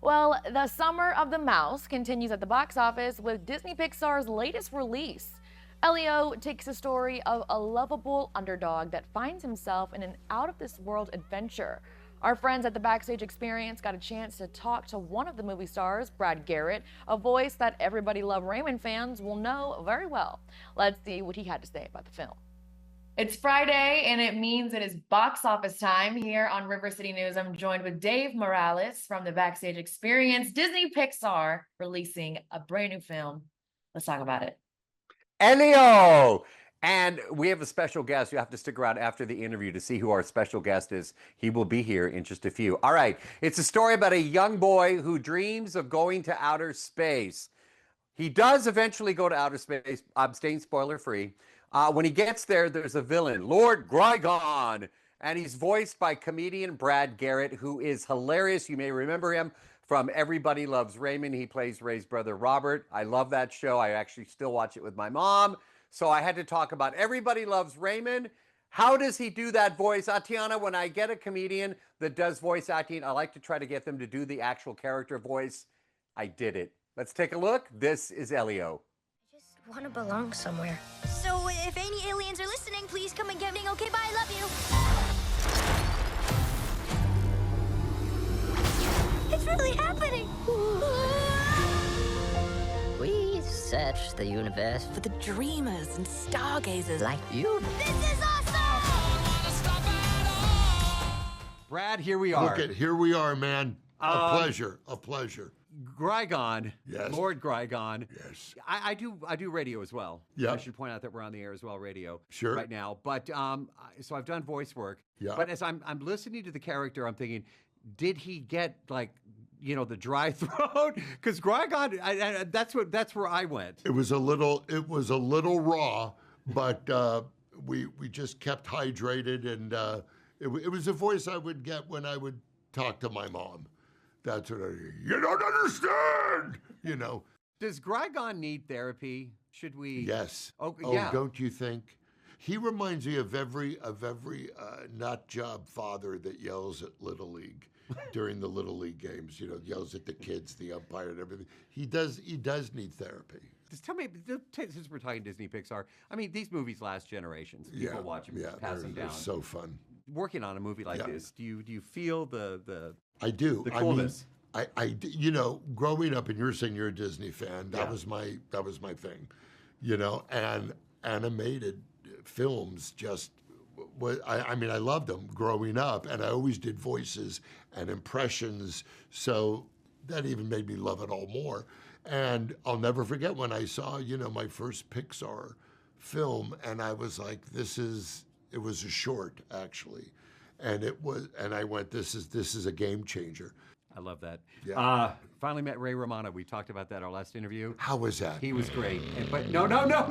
Well, the Summer of the Mouse continues at the box office with Disney Pixar's latest release. Elio takes the story of a lovable underdog that finds himself in an out-of-this-world adventure. Our friends at the Backstage Experience got a chance to talk to one of the movie stars, Brad Garrett, a voice that Everybody Love Raymond fans will know very well. Let's see what he had to say about the film. It's Friday, and it means it is box office time here on River City News. I'm joined with Dave Morales from the Backstage Experience. Disney Pixar releasing a brand new film. Let's talk about it. Elio! And we have a special guest. You have to stick around after the interview to see who our special guest is. He will be here in just a few. All right. It's a story about a young boy who dreams of going to outer space. He does eventually go to outer space. I'm staying spoiler free. When he gets there, there's a villain, Lord Grygon, and he's voiced by comedian Brad Garrett, who is hilarious. You may remember him from Everybody Loves Raymond. He plays Ray's brother, Robert. I love that show. I actually still watch it with my mom. So I had to talk about Everybody Loves Raymond. How does he do that voice? Atiana, when I get a comedian that does voice acting, I like to try to get them to do the actual character voice. I did it. Let's take a look. This is Elio. I just want to belong somewhere. So if any aliens are listening, please come and get me. Okay, bye. Love you. It's really happening. We search the universe for the dreamers and stargazers like you. This is awesome! Brad, here we are. Here we are, man. A pleasure. Grygon, yes. Lord Grygon. Yes. I do radio as well. Yeah. I should point out that we're on the air as well, radio. Sure. Right now. But so I've done voice work. Yeah. But as I'm listening to the character, I'm thinking, did he get like, the dry throat? Because Grygon, that's where I went. It was a little raw, but we just kept hydrated, and it was a voice I would get when I would talk to my mom. That's what you don't understand, Does Grygon need therapy? Should we? Yes. Oh, yeah. Don't you think? He reminds me of every nut job father that yells at Little League during the Little League games. Yells at the kids, the umpire, and everything. He does need therapy. Just tell me, since we're talking Disney Pixar, I mean, these movies last generations. People watch them, pass them down. They're so fun. Working on a movie like this, do you feel the I do. The coolness. I growing up, and you're saying you're a Disney fan. That was my thing, and animated films just. I loved them growing up, and I always did voices and impressions, so that even made me love it all more. And I'll never forget when I saw, my first Pixar film, and I was like, it was a short, actually. And I went, this is a game changer. I love that. Yeah. Finally met Ray Romano. We talked about that our last interview. How was that? He was great. But no. Yeah, I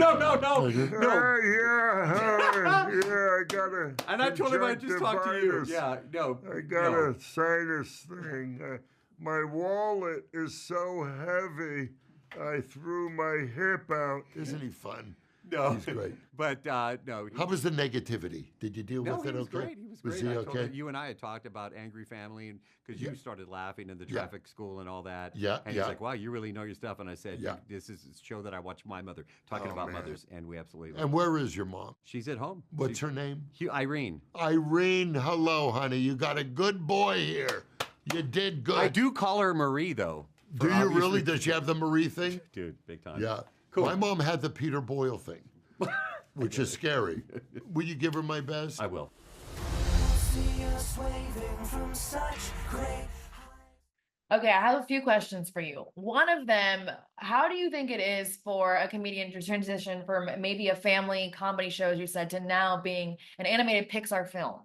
got a. And I told him I just talked to you. Yeah, no. I got a sinus thing. My wallet is so heavy, I threw my hip out. Isn't he fun? No. He's great. But no. How was the negativity? Did you deal with it okay? Great. He was great. He okay? You and I had talked about Angry Family, and because you started laughing in the traffic school and all that. Yeah. And he's like, wow, you really know your stuff. And I said, Yeah. This is a show that I watch my mother, talking about mothers, and we absolutely love And where is your mom? She's at home. What's her name? Irene. Irene, hello, honey. You got a good boy here. You did good. I do call her Marie, though. Do you really? Does she have the Marie thing? Dude, big time. Yeah. Cool. My mom had the Peter Boyle thing, which is scary. Will you give her my best? I will. Okay, I have a few questions for you. One of them, how do you think it is for a comedian to transition from maybe a family comedy show, as you said, to now being an animated Pixar film?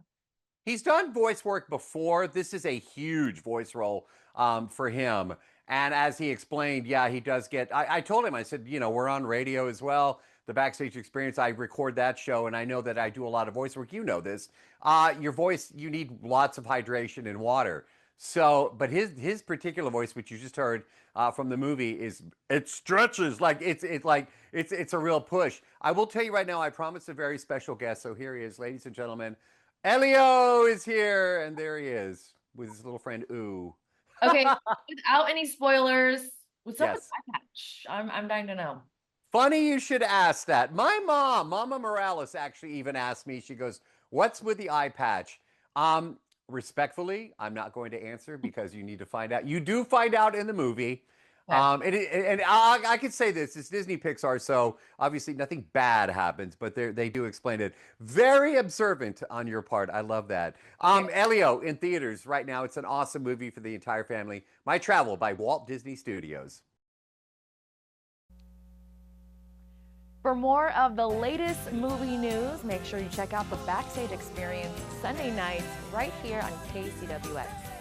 He's done voice work before. This is a huge voice role for him. And as he explained, yeah, he does get, I told him, I said, we're on radio as well. The Backstage Experience, I record that show, and I know that I do a lot of voice work. You know this. Your voice, you need lots of hydration and water. So, but his particular voice, which you just heard from the movie, it stretches like it's a real push. I will tell you right now, I promised a very special guest. So here he is, ladies and gentlemen. Elio is here, and there he is with his little friend Ooh. Okay, without any spoilers, what's up with Yes. eye patch? I'm dying to know. Funny you should ask that. My mom, Mama Morales, actually even asked me, she goes, "What's with the eye patch?" Respectfully, I'm not going to answer because you need to find out. You do find out in the movie. Okay. And I could say this, it's Disney Pixar, so obviously nothing bad happens, but they do explain it. Very observant on your part. I love that. Elio in theaters right now. It's an awesome movie for the entire family. My Travel by Walt Disney Studios. For more of the latest movie news, make sure you check out the Backstage Experience Sunday nights right here on KCWX.